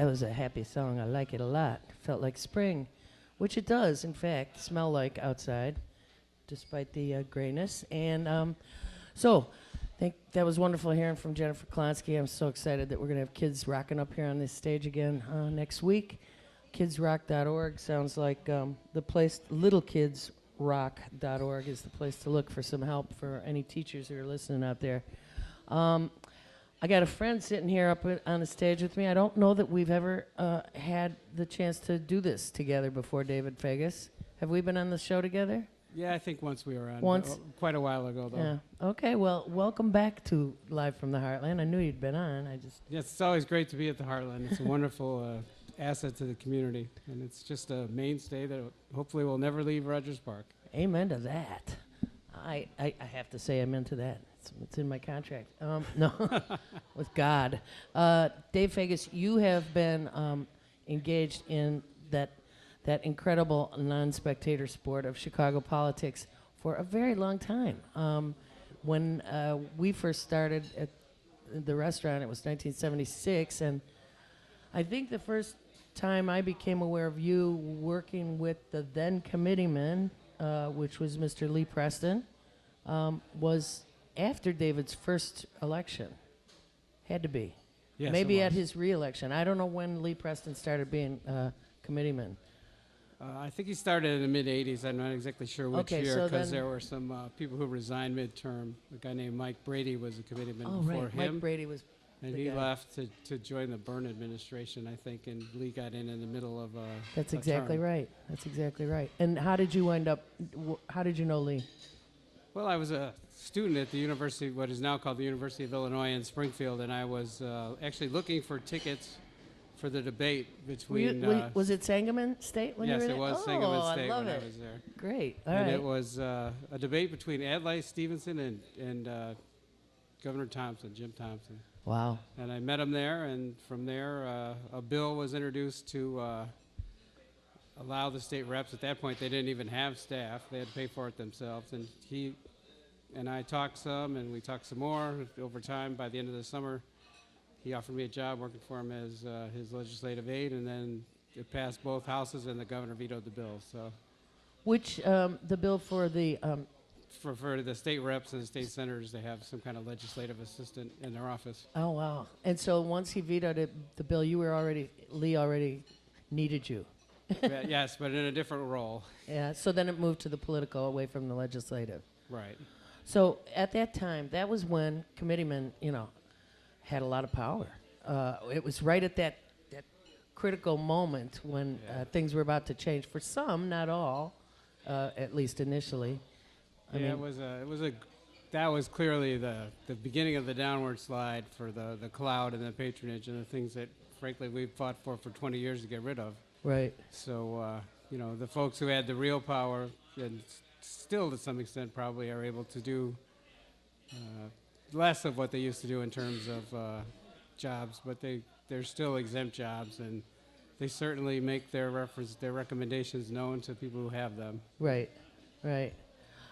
That was a happy song. I like it a lot. Felt like spring, which it does, in fact, smell like outside, despite the grayness. And so, think that was wonderful hearing from Jennifer Klonsky. I'm so excited that we're going to have kids rocking up here on this stage again next week. Kidsrock.org sounds like the place. Littlekidsrock.org is the place to look for some help for any teachers who are listening out there. I got a friend sitting here up on the stage with me. I don't know that we've ever had the chance to do this together before, David Fagus. Have we been on the show together? Yeah, I think once we were on. Once? Quite a while ago, though. Yeah. Okay, well, welcome back to Live from the Heartland. I knew you'd been on. Yes, it's always great to be at the Heartland. It's a wonderful asset to the community, and it's just a mainstay that hopefully will never leave Rogers Park. Amen to that. I have to say amen to that. It's in my contract. No, with God. Dave Fagus, you have been engaged in that incredible non-spectator sport of Chicago politics for a very long time. When we first started at the restaurant, it was 1976, and I think the first time I became aware of you working with the then committeeman, which was Mr. Lee Preston, was after David's first election. Had to be. Yes, Maybe at his re-election. I don't know when Lee Preston started being committeeman. I think he started in the mid-'80s. I'm not exactly sure which year, so because there were some people who resigned midterm. A guy named Mike Brady was a committeeman before him. Mike Brady was and he left to join the Byrne administration, I think, and Lee got in the middle of That's a exactly term. right. That's exactly right. And how did you end up, how did you know Lee? Well, I was a student at the university, what is now called the University of Illinois in Springfield, and I was actually looking for tickets for the debate between... was it Sangamon State when you were there? Yes, it was Sangamon State when I was there. Great. All and right. it was a debate between Adlai Stevenson and Governor Thompson, Jim Thompson. Wow. And I met him there, and from there, a bill was introduced to allow the state reps. At that point, they didn't even have staff. They had to pay for it themselves. And he and I talked some, and we talked some more. Over time, by the end of the summer, he offered me a job working for him as his legislative aide, and then it passed both houses, and the governor vetoed the bill. So, which, the bill for the... for the state reps and the state senators to have some kind of legislative assistant in their office. Oh, wow. And so once he vetoed it, the bill, Lee already needed you. Yes, but in a different role. Yeah, so then it moved to the political, away from the legislative. Right. So at that time, that was when committeemen, had a lot of power. It was right at that critical moment when things were about to change. For some, not all, at least initially. That was clearly the beginning of the downward slide for the clout and the patronage and the things that, frankly, we've fought for 20 years to get rid of. Right. So, the folks who had the real power, and still to some extent probably are able to do less of what they used to do in terms of jobs, but they're still exempt jobs, and they certainly make their recommendations known to people who have them. Right, right.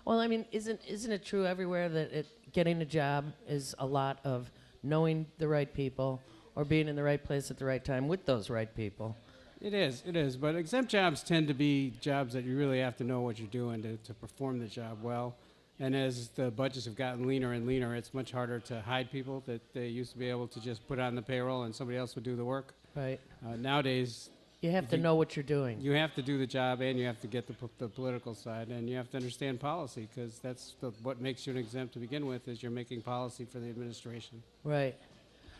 Well, I mean, isn't it true everywhere that getting a job is a lot of knowing the right people or being in the right place at the right time with those right people? It is. But exempt jobs tend to be jobs that you really have to know what you're doing to perform the job well. And as the budgets have gotten leaner and leaner, it's much harder to hide people that they used to be able to just put on the payroll and somebody else would do the work. Right. Nowadays, you have to know what you're doing. You have to do the job, and you have to get the political side, and you have to understand policy, because that's what makes you an exempt to begin with, is you're making policy for the administration. Right.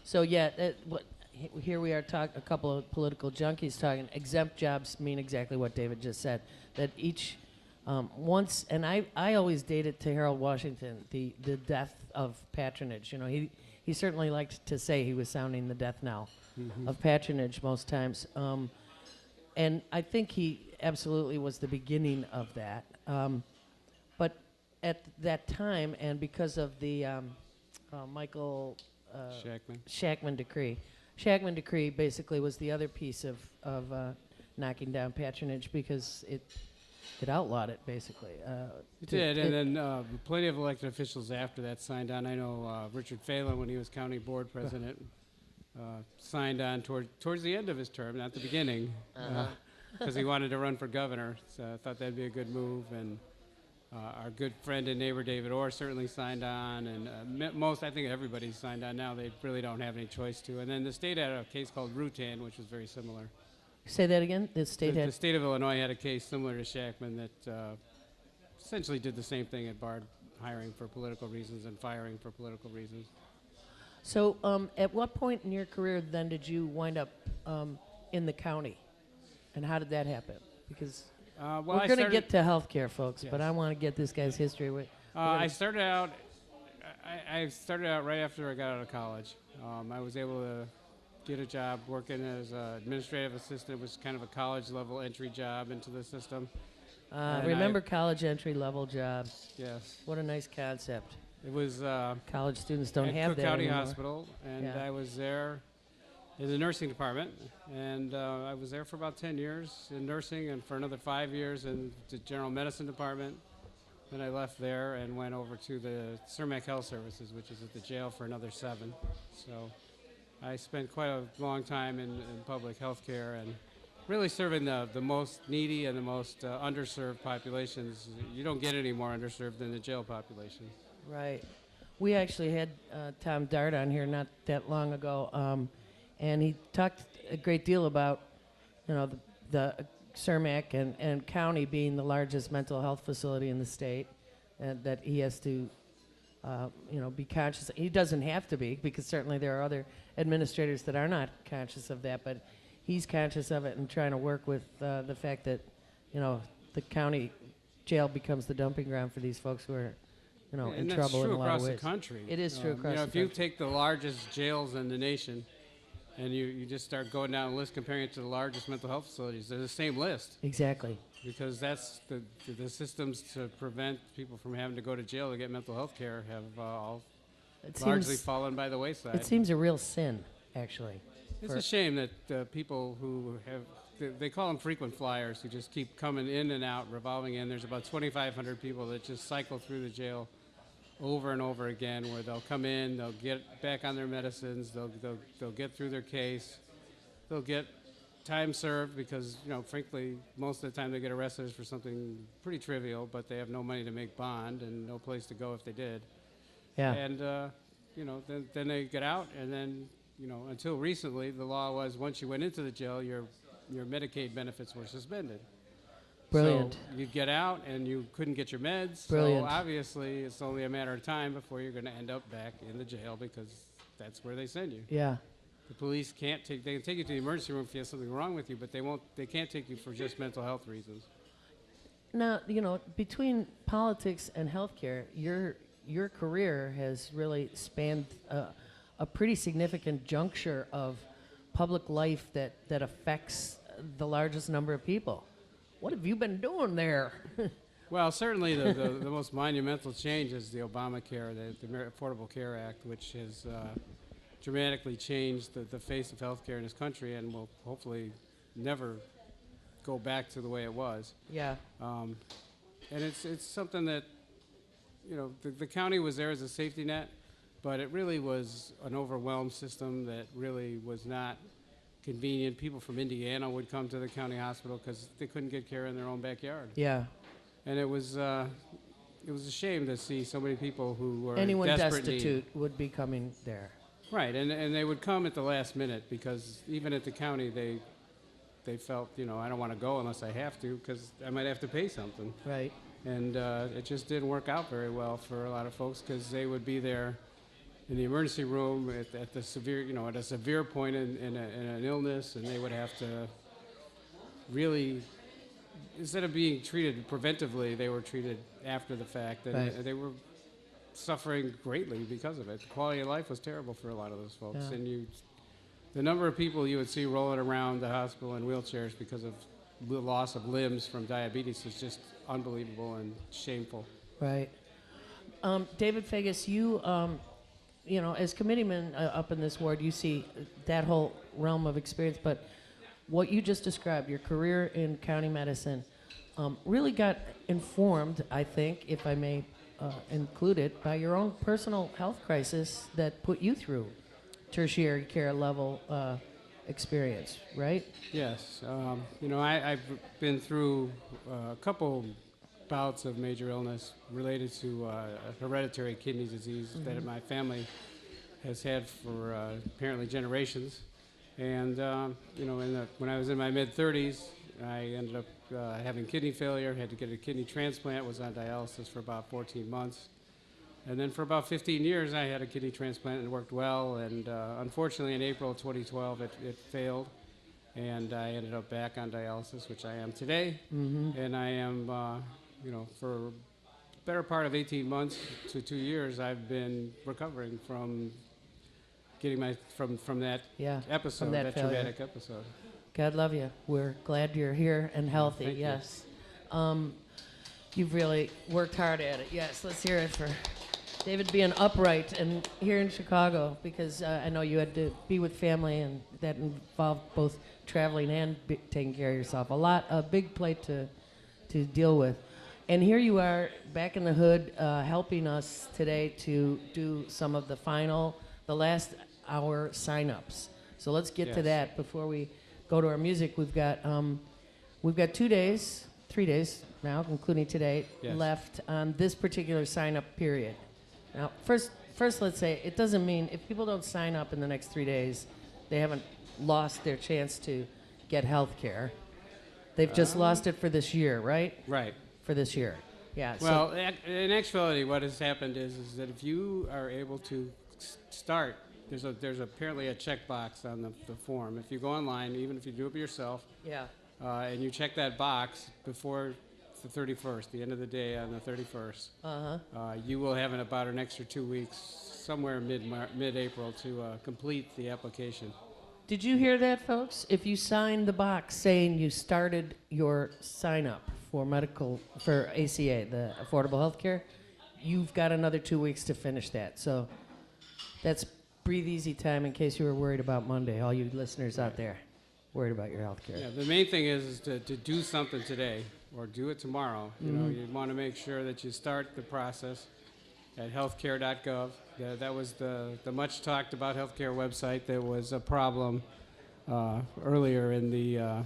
So here we are a couple of political junkies talking. Exempt jobs mean exactly what David just said. That each once, and I always date it to Harold Washington, the death of patronage. He certainly liked to say he was sounding the death knell of patronage most times. And I think he absolutely was the beginning of that. But at that time, and because of the Michael Shackman decree, Shackman decree basically was the other piece of knocking down patronage, because it outlawed it, basically. It did, and then plenty of elected officials after that signed on. I know Richard Phelan, when he was county board president, signed on towards the end of his term, not the beginning, because he wanted to run for governor. So I thought that'd be a good move. And our good friend and neighbor David Orr certainly signed on, and I think everybody's signed on now. They really don't have any choice to. And then the state had a case called Rutan, which was very similar. Say that again? The The state had... state of Illinois had a case similar to Shackman that essentially did the same thing. It barred hiring for political reasons and firing for political reasons. So at what point in your career then did you wind up in the county? And how did that happen? Because we're going to get to healthcare, folks, but Yes. I want to get this guy's history. I started out right after I got out of college. I was able to get a job working as an administrative assistant, which was kind of a college-level entry job into the system. And remember college entry-level jobs. Yes. What a nice concept. It was College students don't at have Cook that County anymore. Hospital, and Yeah. I was there in the nursing department, and I was there for about 10 years in nursing, and for another 5 years in the general medicine department. Then I left there and went over to the Cermak Health Services, which is at the jail, for another 7. So I spent quite a long time in public health care and really serving the most needy and the most underserved populations. You don't get any more underserved than the jail population. Right. We actually had Tom Dart on here not that long ago, and he talked a great deal about, the Cermak and county being the largest mental health facility in the state, and that he has to, be conscious. He doesn't have to be, because certainly there are other administrators that are not conscious of that, but he's conscious of it and trying to work with the fact that, the county jail becomes the dumping ground for these folks who are, in And trouble that's in true a lot across of the ways. country. It is true across the If you country. take the largest jails in the nation and you just start going down the list, comparing it to the largest mental health facilities, they're the same list, Exactly. because that's the systems to prevent people from having to go to jail to get mental health care have all It largely seems, fallen by the wayside. it seems a real sin, actually. It's for- a shame that people who they call them frequent flyers, who just keep coming in and out, revolving in. There's about 2,500 people that just cycle through the jail over and over again, where they'll come in, they'll get back on their medicines, they'll get through their case, they'll get time served, because frankly most of the time they get arrested is for something pretty trivial, but they have no money to make bond and no place to go if they did. Yeah. And then they get out, and then until recently the law was, once you went into the jail, your Medicaid benefits were suspended. Brilliant. So you'd get out and you couldn't get your meds. Brilliant. So obviously it's only a matter of time before you're going to end up back in the jail, because that's where they send you. Yeah. The police they can take you to the emergency room if you have something wrong with you, but they can't take you for just mental health reasons. Now, between politics and healthcare, your career has really spanned a pretty significant juncture of public life that affects the largest number of people. What have you been doing there? Well, certainly the most monumental change is the Obamacare, the Affordable Care Act, which has dramatically changed the face of healthcare in this country, and will hopefully never go back to the way it was. Yeah. And it's something that, the county was there as a safety net, but it really was an overwhelmed system that really was not convenient. People from Indiana would come to the county hospital because they couldn't get care in their own backyard. Yeah. And it was a shame to see so many people who were Anyone in desperate destitute would be coming there. need. Right, and they would come at the last minute, because even at the county they felt, I don't want to go unless I have to, because I might have to pay something. Right. And it just didn't work out very well for a lot of folks, because they would be there in the emergency room at the severe, at a severe point in an illness, and they would have to really, instead of being treated preventively, they were treated after the fact, and Right. they were suffering greatly because of it. The quality of life was terrible for a lot of those folks, Yeah. and the number of people you would see rolling around the hospital in wheelchairs because of the loss of limbs from diabetes is just unbelievable and shameful. Right. David Fagus, you, as committeeman up in this ward, you see that whole realm of experience, but what you just described, your career in county medicine, really got informed, I think, if I may include it, by your own personal health crisis that put you through tertiary care level experience, right? Yes. I've been through a couple bouts of major illness related to hereditary kidney disease that my family has had for apparently generations. And, when I was in my mid-30s, I ended up having kidney failure, had to get a kidney transplant, was on dialysis for about 14 months. And then for about 15 years, I had a kidney transplant and it worked well. And unfortunately, in April of 2012, it failed. And I ended up back on dialysis, which I am today. And I am, for the better part of 18 months to 2 years, I've been recovering from getting from that episode, from that traumatic episode. God love you. We're glad you're here and healthy. Thank you. Yes. You've really worked hard at it. Yes, let's hear it for David being upright and here in Chicago, because I know you had to be with family, and that involved both traveling and taking care of yourself. A big plate to deal with. And here you are back in the hood, helping us today to do some of the last hour sign-ups. So let's get to that before we go to our music. We've got 3 days now, including today, left on this particular sign-up period. Now, first, let's say it doesn't mean if people don't sign up in the next 3 days, they haven't lost their chance to get health care. They've just lost it for this year, right? Right. For this year. Yeah. Well, in actuality, what has happened is that if you are able to start, there's apparently a checkbox on the form. If you go online, even if you do it yourself, and you check that box before the 31st, the end of the day on the 31st, you will have about an extra 2 weeks, somewhere mid-April, to complete the application. Did you hear that, folks? If you sign the box saying you started your sign-up for ACA, the Affordable Health Care, you've got another 2 weeks to finish that. So that's breathe easy time in case you were worried about Monday, all you listeners out there worried about your health care. Yeah, the main thing is to do something today or do it tomorrow. You want to make sure that you start the process at healthcare.gov. That was the much talked about healthcare website. There was a problem earlier in the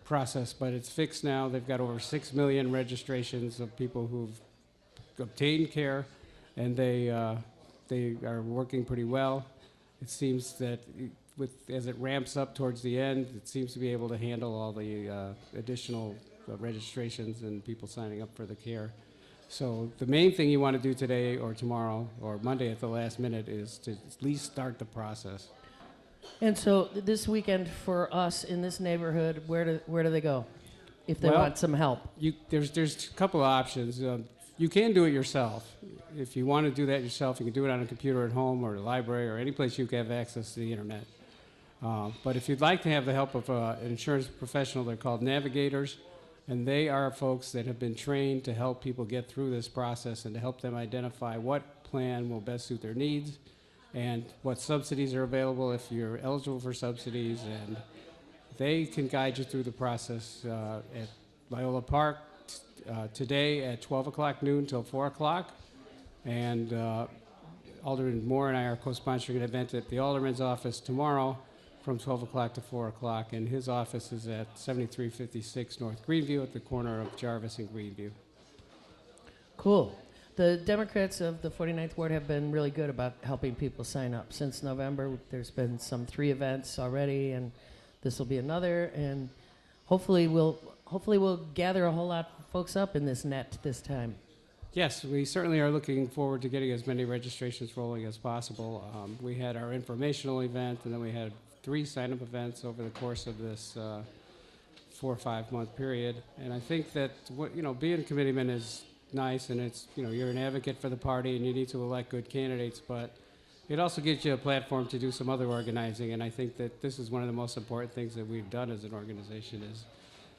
process, but it's fixed now. They've got over 6 million registrations of people who've obtained care, and they are working pretty well. It seems that as it ramps up towards the end, it seems to be able to handle all the additional registrations and people signing up for the care. So the main thing you want to do today or tomorrow or Monday at the last minute is to at least start the process. And so this weekend for us in this neighborhood, where do they go if they want some help? There's a couple of options. You can do it yourself. If you want to do that yourself, you can do it on a computer at home or the library or any place you can have access to the internet. But if you'd like to have the help of an insurance professional, they're called navigators, and they are folks that have been trained to help people get through this process and to help them identify what plan will best suit their needs and what subsidies are available if you're eligible for subsidies, and they can guide you through the process at Loyola Park today at 12 o'clock noon till 4 o'clock. And Alderman Moore and I are co-sponsoring an event at the Alderman's office tomorrow from 12 o'clock to 4 o'clock, and his office is at 7356 North Greenview at the corner of Jarvis and Greenview. Cool. The Democrats of the 49th Ward have been really good about helping people sign up. Since November, there's been 3 events already, and this will be another, and hopefully we'll gather a whole lot of folks up in this net this time. Yes, we certainly are looking forward to getting as many registrations rolling as possible. We had our informational event, and then we had 3 sign-up events over the course of this 4 or 5 month period. And I think that being a committeeman is nice, and it's you're an advocate for the party, and you need to elect good candidates. But it also gives you a platform to do some other organizing. And I think that this is one of the most important things that we've done as an organization is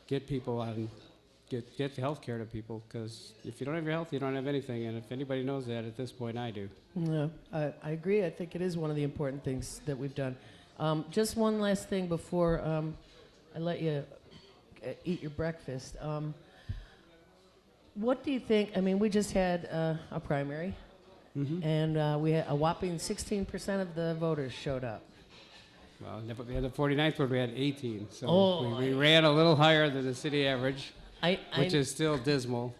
get people on. Get the health care to people, because if you don't have your health, you don't have anything. And if anybody knows that at this point, I do. No, I agree. I think it is one of the important things that we've done. Just one last thing before I let you eat your breakfast. What do you think? I mean, we just had a primary, and we had a whopping 16% of the voters showed up. Well, in the 49th ward, we had 18. So Oh, we ran a little higher than the city average, which I is still dismal.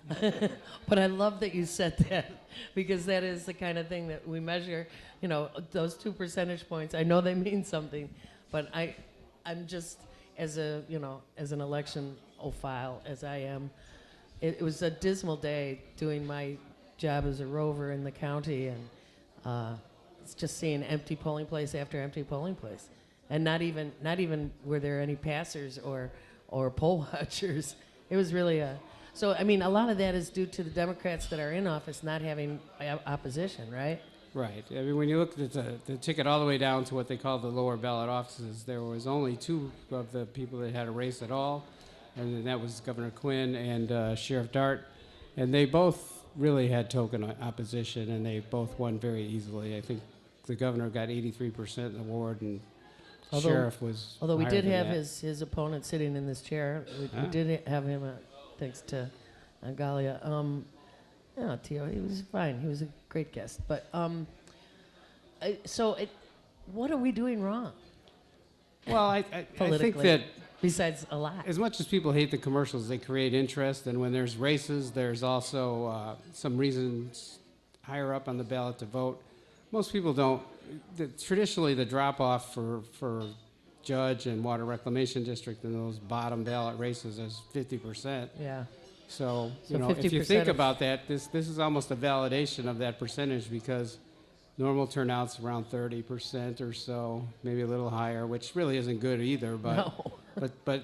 But I love that you said that, because that is the kind of thing that we measure. You know, those 2 percentage points. I know they mean something, but I'm just as an election ophile as I am. It was a dismal day doing my job as a rover in the county, and it's just seeing empty polling place after empty polling place, and not even were there any passers or poll watchers. It was really so. I mean, a lot of that is due to the Democrats that are in office not having opposition, right? Right. I mean, when you look at the ticket all the way down to what they call the lower ballot offices, there was only 2 of the people that had a race at all, and that was Governor Quinn and Sheriff Dart, and they both really had token opposition, and they both won very easily. I think the governor got 83% in the ward, and Sheriff was Although we higher did than have that. his opponent sitting in this chair. We did have him, thanks to Galia. Yeah, Tio, he was fine. He was a great guest. But what are we doing wrong? Well, I think that besides a lot. as much as people hate the commercials, they create interest, and when there's races, there's also some reasons higher up on the ballot to vote. Most people don't. Traditionally, the drop-off for judge and water reclamation district in those bottom ballot races is 50%. Yeah. So, So you know, if you 50% think of- about that, this is almost a validation of that percentage, because normal turnout's around 30% or so, maybe a little higher, which really isn't good either. But No. but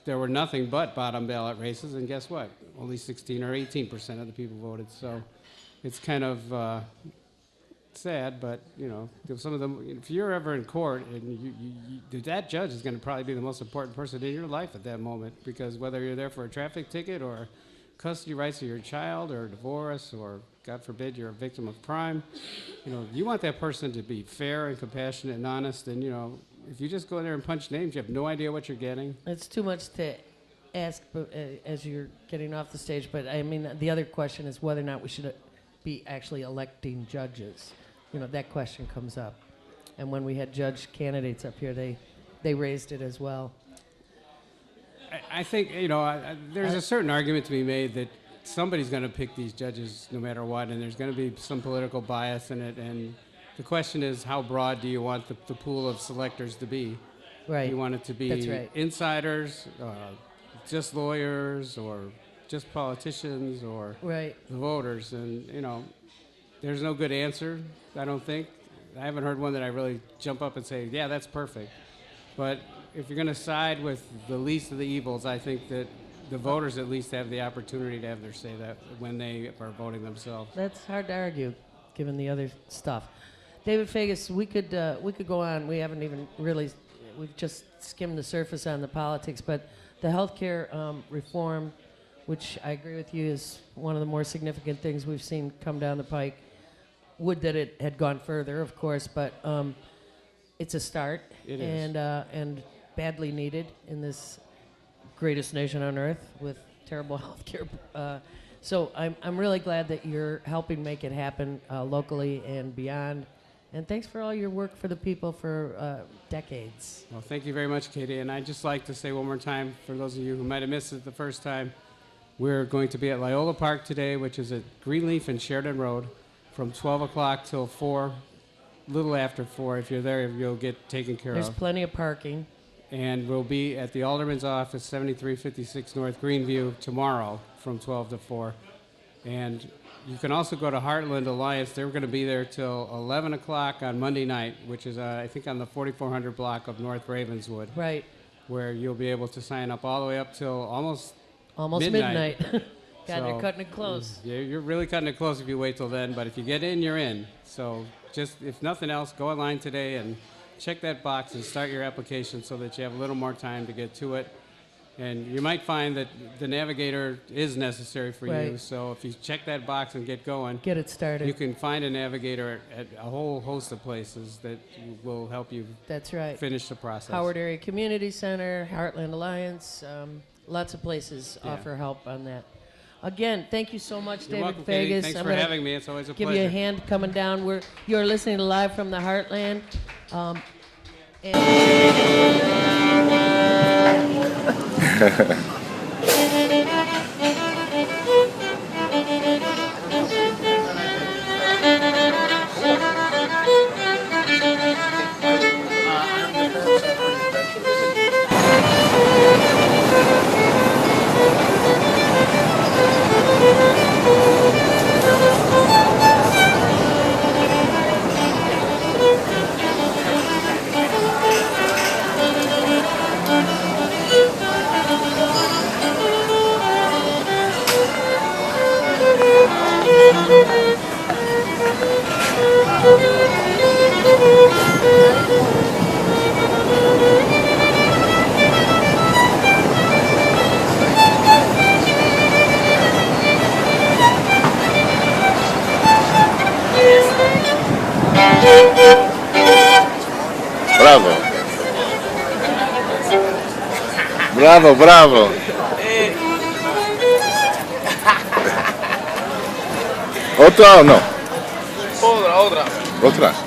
there were nothing but bottom ballot races, and guess what? Only 16 or 18% of the people voted. So it's kind of sad, but you know, some of them. If you're ever in court, and that judge is going to probably be the most important person in your life at that moment, because whether you're there for a traffic ticket or custody rights of your child or divorce, or God forbid you're a victim of crime, you know, you want that person to be fair and compassionate and honest. And you know, if you just go in there and punch names, you have no idea what you're getting. It's too much to ask as you're getting off the stage. But I mean, the other question is whether or not we should be actually electing judges. You know, that question comes up. And when we had judge candidates up here, they raised it as well. I think, you know, there's a certain argument to be made that somebody's going to pick these judges no matter what, and there's going to be some political bias in it. And the question is, how broad do you want the pool of selectors to be? Right. Do you want it to be That's right. insiders, just lawyers, or just politicians, or Right. the voters? And, you know, there's no good answer, I don't think. I haven't heard one that I really jump up and say, yeah, that's perfect. But if you're going to side with the least of the evils, I think that the voters at least have the opportunity to have their say that when they are voting themselves. That's hard to argue, given the other stuff. David Fagus, we could go on. We haven't even really, we've just skimmed the surface on the politics, but the healthcare reform, which I agree with you is one of the more significant things we've seen come down the pike. Would that it had gone further, of course, but it's a start. It is. And badly needed in this greatest nation on earth with terrible healthcare. So I'm really glad that you're helping make it happen locally and beyond. And thanks for all your work for the people for decades. Well, thank you very much, Katie. And I'd just like to say one more time, for those of you who might have missed it the first time, we're going to be at Loyola Park today, which is at Greenleaf and Sheridan Road, from 12 o'clock till 4, a little after 4. If you're there, you'll get taken care There's of. plenty of parking. And we'll be at the Alderman's office, 7356 North Greenview, tomorrow from 12 to 4. And you can also go to Heartland Alliance. They're going to be there till 11 o'clock on Monday night, which is, I think, on the 4400 block of North Ravenswood, Right. where you'll be able to sign up all the way up till almost Midnight. God, So, they're cutting it close. Yeah, you're really cutting it close if you wait till then, but if you get in, you're in. So just, if nothing else, go online today and check that box and start your application so that you have a little more time to get to it. And you might find that the navigator is necessary for you. Right. So if you check that box and get going, Get it started. you can find a navigator at a whole host of places that will help you That's right. finish the process. Howard Area Community Center, Heartland Alliance, lots of places Yeah. offer help on that. Again, thank you so much, You're David welcome, Katy. Fagus. Thanks I'm for gonna having me. It's always a give pleasure. you a hand coming down. You're listening to Live from the Heartland. And Bravo. Bravo, bravo. ¿Otra o no? Otra. ¿Otra?